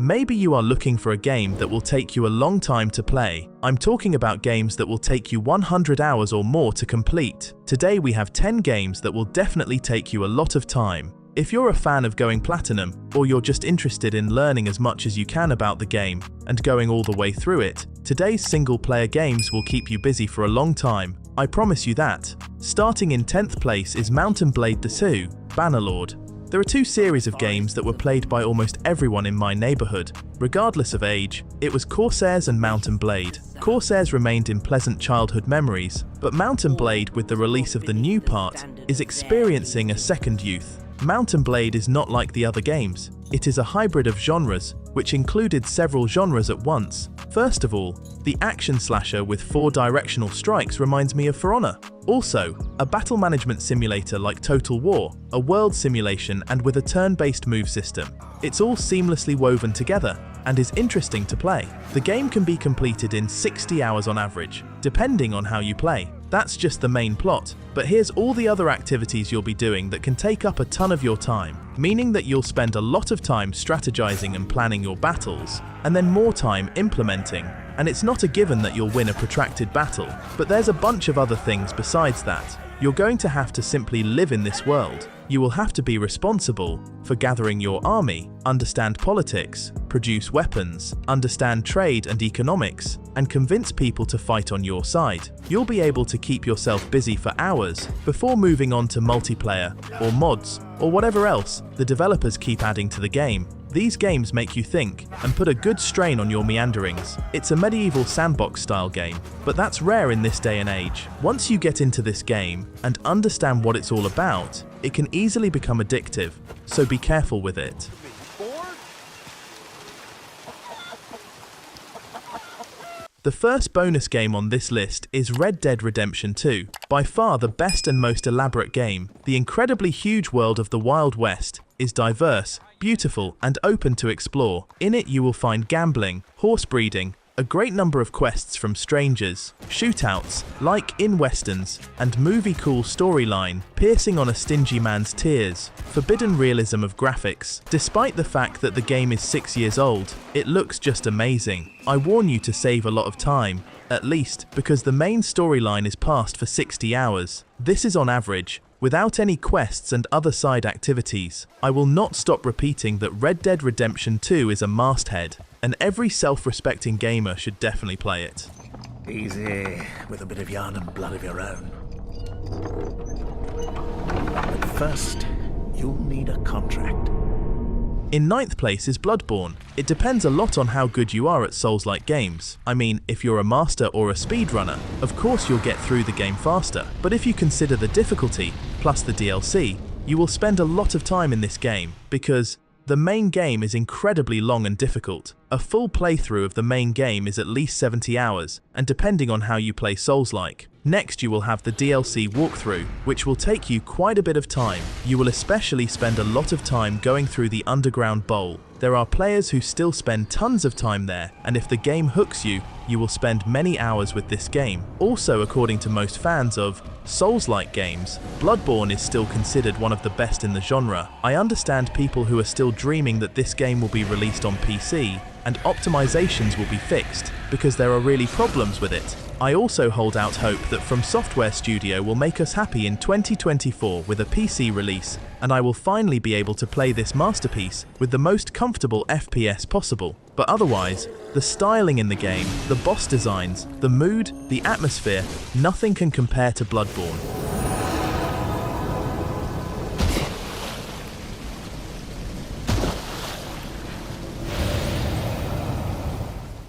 Maybe you are looking for a game that will take you a long time to play. I'm talking about games that will take you 100 hours or more to complete. Today we have 10 games that will definitely take you a lot of time. If you're a fan of going platinum, or you're just interested in learning as much as you can about the game and going all the way through it, today's single-player games will keep you busy for a long time. I promise you that. Starting in 10th place is Mount & Blade 2, Bannerlord. There are two series of games that were played by almost everyone in my neighborhood. Regardless of age, it was Corsairs and Mount & Blade. Corsairs remained in pleasant childhood memories, but Mount & Blade, with the release of the new part, is experiencing a second youth. Mount & Blade is not like the other games. It is a hybrid of genres, which included several genres at once. First of all, the action slasher with 4 directional strikes reminds me of For Honor. Also, a battle management simulator like Total War, a world simulation and with a turn-based move system. It's all seamlessly woven together and is interesting to play. The game can be completed in 60 hours on average, depending on how you play. That's just the main plot, but here's all the other activities you'll be doing that can take up a ton of your time, meaning that you'll spend a lot of time strategizing and planning your battles, and then more time implementing. And it's not a given that you'll win a protracted battle, but there's a bunch of other things besides that. You're going to have to simply live in this world. You will have to be responsible for gathering your army, understand politics, produce weapons, understand trade and economics, and convince people to fight on your side. You'll be able to keep yourself busy for hours before moving on to multiplayer, or mods, or whatever else the developers keep adding to the game. These games make you think and put a good strain on your meanderings. It's a medieval sandbox-style game, but that's rare in this day and age. Once you get into this game and understand what it's all about, it can easily become addictive, so be careful with it. The first bonus game on this list is Red Dead Redemption 2. By far the best and most elaborate game, the incredibly huge world of the Wild West is diverse, beautiful, and open to explore. In it you will find gambling, horse breeding, a great number of quests from strangers, shootouts, like in westerns, and movie-cool storyline, piercing on a stingy man's tears, forbidden realism of graphics. Despite the fact that the game is 6 years old, it looks just amazing. I warn you to save a lot of time, at least, because the main storyline is passed for 60 hours. This is on average, without any quests and other side activities. I will not stop repeating that Red Dead Redemption 2 is a masthead, and every self-respecting gamer should definitely play it. Easy, with a bit of yarn and blood of your own. But first, you'll need a contract. In 9th place is Bloodborne. It depends a lot on how good you are at Souls-like games. I mean, if you're a master or a speedrunner, of course you'll get through the game faster. But if you consider the difficulty, plus the DLC, you will spend a lot of time in this game, because the main game is incredibly long and difficult. A full playthrough of the main game is at least 70 hours, and depending on how you play Souls-like. Next you will have the DLC walkthrough, which will take you quite a bit of time. You will especially spend a lot of time going through the underground bowl. There are players who still spend tons of time there, and if the game hooks you, you will spend many hours with this game. Also, according to most fans of Souls-like games, Bloodborne is still considered one of the best in the genre. I understand people who are still dreaming that this game will be released on PC, and optimizations will be fixed, because there are really problems with it. I also hold out hope that From Software Studio will make us happy in 2024 with a PC release, and I will finally be able to play this masterpiece with the most comfortable FPS possible. But otherwise, the styling in the game, the boss designs, the mood, the atmosphere, nothing can compare to Bloodborne.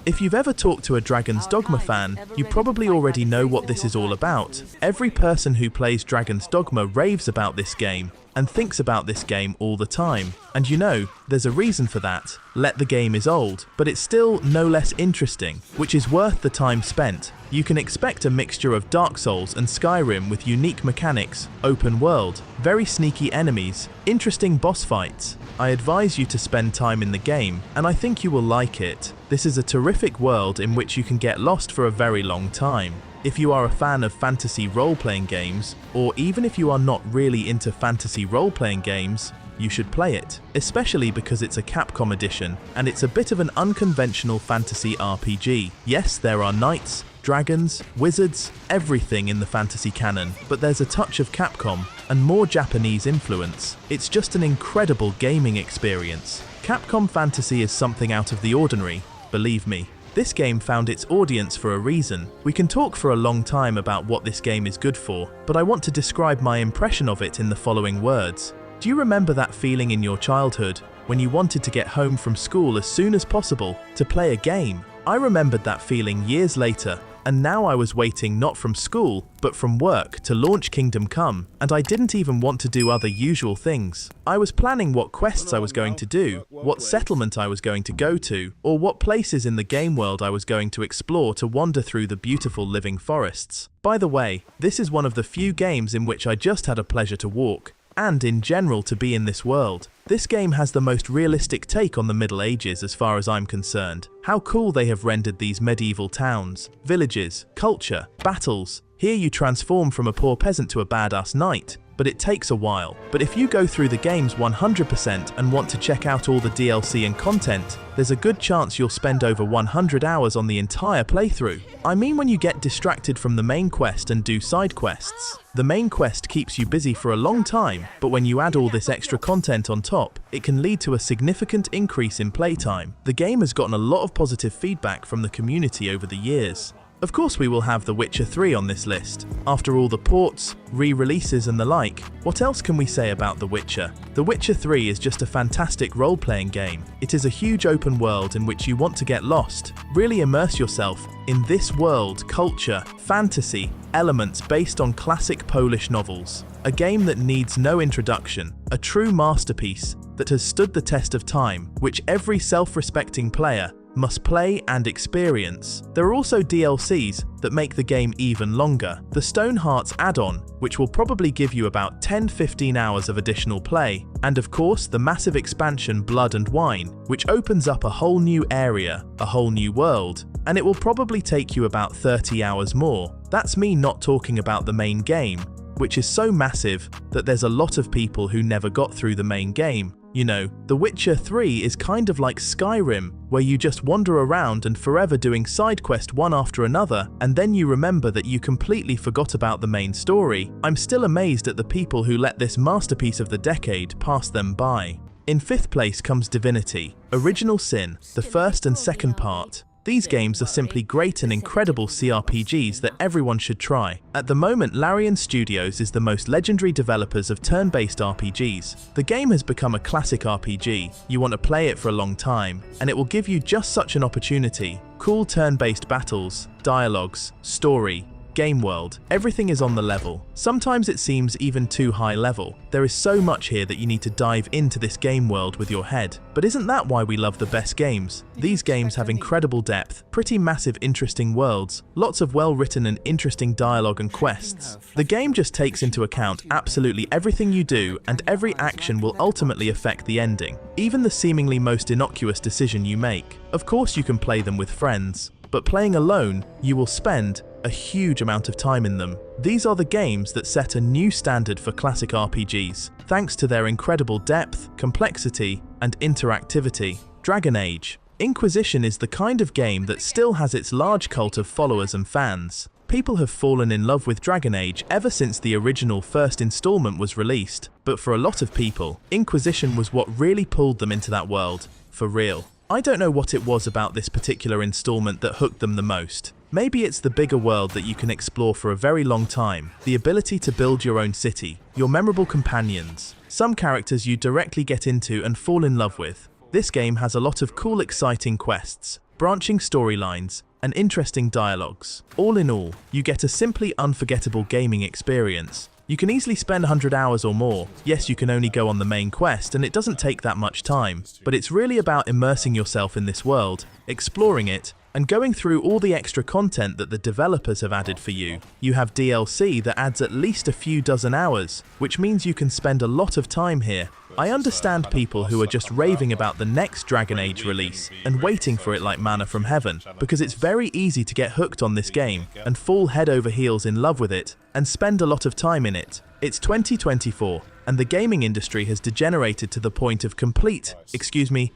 If you've ever talked to a Dragon's Dogma fan, you probably already know what this is all about. Every person who plays Dragon's Dogma raves about this game, and thinks about this game all the time. And you know, there's a reason for that. Let the game is old, but it's still no less interesting, which is worth the time spent. You can expect a mixture of Dark Souls and Skyrim with unique mechanics, open world, very sneaky enemies, interesting boss fights. I advise you to spend time in the game, and I think you will like it. This is a terrific world in which you can get lost for a very long time. If you are a fan of fantasy role-playing games, or even if you are not really into fantasy role-playing games, you should play it, especially because it's a Capcom edition and it's a bit of an unconventional fantasy RPG. Yes, there are knights, dragons, wizards, everything in the fantasy canon, but there's a touch of Capcom and more Japanese influence. It's just an incredible gaming experience. Capcom fantasy is something out of the ordinary, believe me. This game found its audience for a reason. We can talk for a long time about what this game is good for, but I want to describe my impression of it in the following words. Do you remember that feeling in your childhood when you wanted to get home from school as soon as possible to play a game? I remembered that feeling years later, and now I was waiting not from school, but from work to launch Kingdom Come, and I didn't even want to do other usual things. I was planning what quests I was going to do, what settlement I was going to go to, or what places in the game world I was going to explore to wander through the beautiful living forests. By the way, this is one of the few games in which I just had a pleasure to walk, and in general to be in this world. This game has the most realistic take on the Middle Ages as far as I'm concerned. How cool they have rendered these medieval towns, villages, culture, battles. Here you transform from a poor peasant to a badass knight, but it takes a while. But if you go through the games 100% and want to check out all the DLC and content, there's a good chance you'll spend over 100 hours on the entire playthrough. I mean, when you get distracted from the main quest and do side quests. The main quest keeps you busy for a long time, but when you add all this extra content on top, it can lead to a significant increase in playtime. The game has gotten a lot of positive feedback from the community over the years. Of course we will have The Witcher 3 on this list. After all the ports, re-releases and the like, what else can we say about The Witcher? The Witcher 3 is just a fantastic role-playing game. It is a huge open world in which you want to get lost, really immerse yourself in this world, culture, fantasy, elements based on classic Polish novels. A game that needs no introduction, a true masterpiece that has stood the test of time, which every self-respecting player must play and experience. There are also DLCs that make the game even longer. The Stonehearts add-on, which will probably give you about 10-15 hours of additional play, and of course the massive expansion Blood and Wine, which opens up a whole new area, a whole new world, and it will probably take you about 30 hours more. That's me not talking about the main game, which is so massive that there's a lot of people who never got through the main game. You know, The Witcher 3 is kind of like Skyrim, where you just wander around and forever doing side quest one after another, and then you remember that you completely forgot about the main story. I'm still amazed at the people who let this masterpiece of the decade pass them by. In fifth place comes Divinity, Original Sin, the first and second part. These games are simply great and incredible CRPGs that everyone should try. At the moment, Larian Studios is the most legendary developers of turn-based RPGs. The game has become a classic RPG. You want to play it for a long time, and it will give you just such an opportunity. Cool turn-based battles, dialogues, story, game world, everything is on the level. Sometimes it seems even too high level. There is so much here that you need to dive into this game world with your head. But isn't that why we love the best games? These games have incredible depth, pretty massive interesting worlds, lots of well-written and interesting dialogue and quests. The game just takes into account absolutely everything you do, and every action will ultimately affect the ending, even the seemingly most innocuous decision you make. Of course you can play them with friends, but playing alone, you will spend a huge amount of time in them. These are the games that set a new standard for classic RPGs, thanks to their incredible depth, complexity, and interactivity. Dragon Age. Inquisition is the kind of game that still has its large cult of followers and fans. People have fallen in love with Dragon Age ever since the original first installment was released, but for a lot of people, Inquisition was what really pulled them into that world, for real. I don't know what it was about this particular installment that hooked them the most. Maybe it's the bigger world that you can explore for a very long time, the ability to build your own city, your memorable companions, some characters you directly get into and fall in love with. This game has a lot of cool, exciting quests, branching storylines, and interesting dialogues. All in all, you get a simply unforgettable gaming experience. You can easily spend 100 hours or more. Yes, you can only go on the main quest and it doesn't take that much time, but it's really about immersing yourself in this world, exploring it, and going through all the extra content that the developers have added for you. You have DLC that adds at least a few dozen hours, which means you can spend a lot of time here. I understand people who are just raving about the next Dragon Age release and waiting for it like manna from heaven, because it's very easy to get hooked on this game and fall head over heels in love with it and spend a lot of time in it. It's 2024. and the gaming industry has degenerated to the point of complete,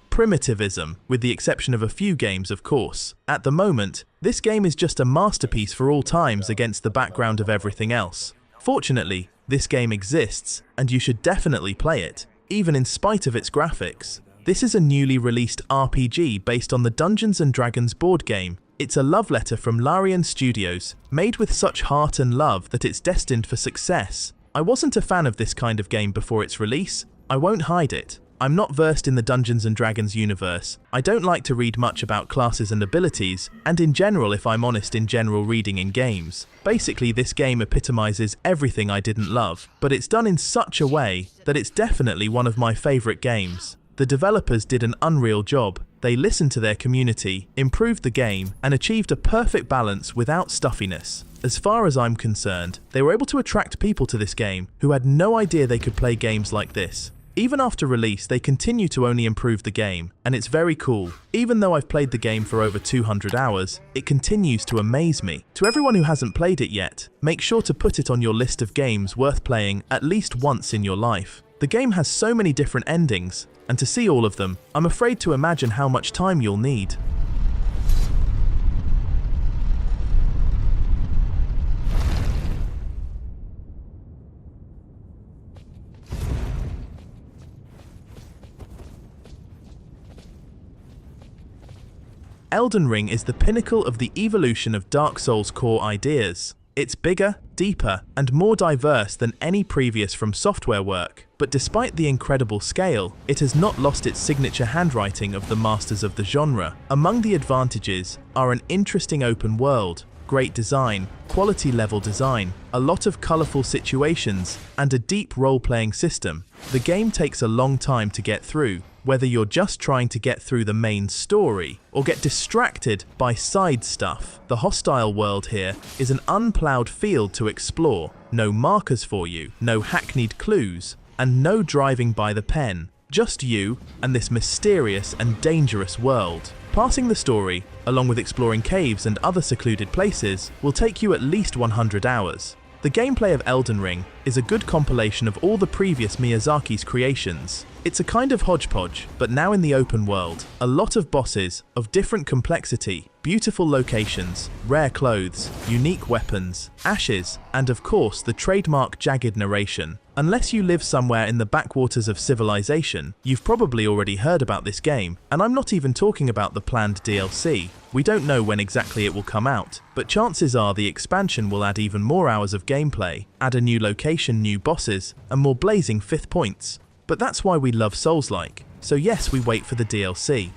primitivism, with the exception of a few games, of course. At the moment, this game is just a masterpiece for all times against the background of everything else. Fortunately, this game exists, and you should definitely play it, even in spite of its graphics. This is a newly released RPG based on the Dungeons & Dragons board game. It's a love letter from Larian Studios, made with such heart and love that it's destined for success. I wasn't a fan of this kind of game before its release. I won't hide it. I'm not versed in the Dungeons & Dragons universe. I don't like to read much about classes and abilities, and in general, if I'm honest, in general reading in games. Basically, this game epitomizes everything I didn't love, but it's done in such a way that it's definitely one of my favorite games. The developers did an unreal job. They listened to their community, improved the game, and achieved a perfect balance without stuffiness. As far as I'm concerned, they were able to attract people to this game who had no idea they could play games like this. Even after release, they continue to only improve the game, and it's very cool. Even though I've played the game for over 200 hours, it continues to amaze me. To everyone who hasn't played it yet, make sure to put it on your list of games worth playing at least once in your life. The game has so many different endings, and to see all of them, I'm afraid to imagine how much time you'll need. Elden Ring is the pinnacle of the evolution of Dark Souls' core ideas. It's bigger, deeper, and more diverse than any previous From Software work, but despite the incredible scale, it has not lost its signature handwriting of the masters of the genre. Among the advantages are an interesting open world, great design, quality level design, a lot of colorful situations, and a deep role-playing system. The game takes a long time to get through, whether you're just trying to get through the main story or get distracted by side stuff. The hostile world here is an unplowed field to explore, no markers for you, no hackneyed clues, and no driving by the pen. Just you and this mysterious and dangerous world. Passing the story, along with exploring caves and other secluded places, will take you at least 100 hours. The gameplay of Elden Ring is a good compilation of all the previous Miyazaki's creations. It's a kind of hodgepodge, but now in the open world. A lot of bosses of different complexity, beautiful locations, rare clothes, unique weapons, ashes, and of course the trademark jagged narration. Unless you live somewhere in the backwaters of civilization, you've probably already heard about this game, and I'm not even talking about the planned DLC. We don't know when exactly it will come out, but chances are the expansion will add even more hours of gameplay, add a new location, new bosses, and more blazing fifth points. But that's why we love Souls-like, so yes, we wait for the DLC.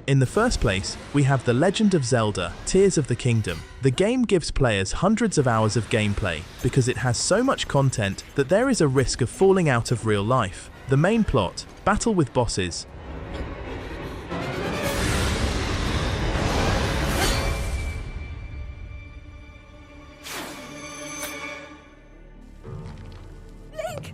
In the first place, we have The Legend of Zelda: Tears of the Kingdom. The game gives players hundreds of hours of gameplay because it has so much content that there is a risk of falling out of real life. The main plot, battle with bosses, Link!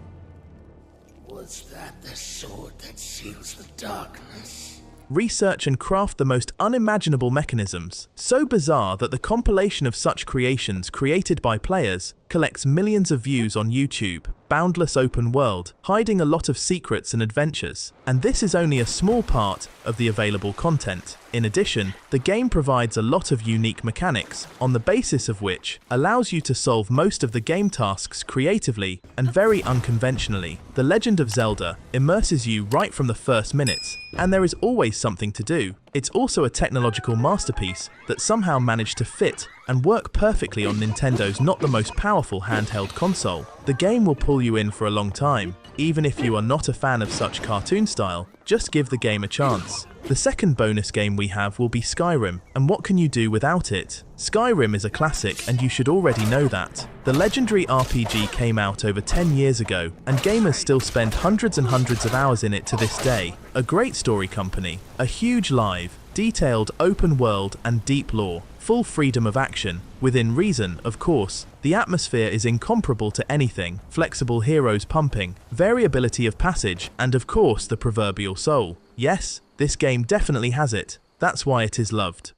Was that the sword that seals the darkness? research and craft the most unimaginable mechanisms, so bizarre that the compilation of such creations created by players collects millions of views on YouTube. Boundless open world, hiding a lot of secrets and adventures. And this is only a small part of the available content. In addition, the game provides a lot of unique mechanics, on the basis of which allows you to solve most of the game tasks creatively and very unconventionally. The Legend of Zelda immerses you right from the first minutes, and there is always something to do. It's also a technological masterpiece that somehow managed to fit and work perfectly on Nintendo's not the most powerful handheld console. The game will pull you in for a long time. Even if you are not a fan of such cartoon style, just give the game a chance. The second bonus game we have will be Skyrim, and what can you do without it? Skyrim is a classic, and you should already know that. The legendary RPG came out over 10 years ago, and gamers still spend hundreds and hundreds of hours in it to this day. A great story company, a huge live, Detailed open world and deep lore. Full freedom of action, within reason, of course. The atmosphere is incomparable to anything, flexible heroes pumping, variability of passage, and of course the proverbial soul. Yes, this game definitely has it. That's why it is loved.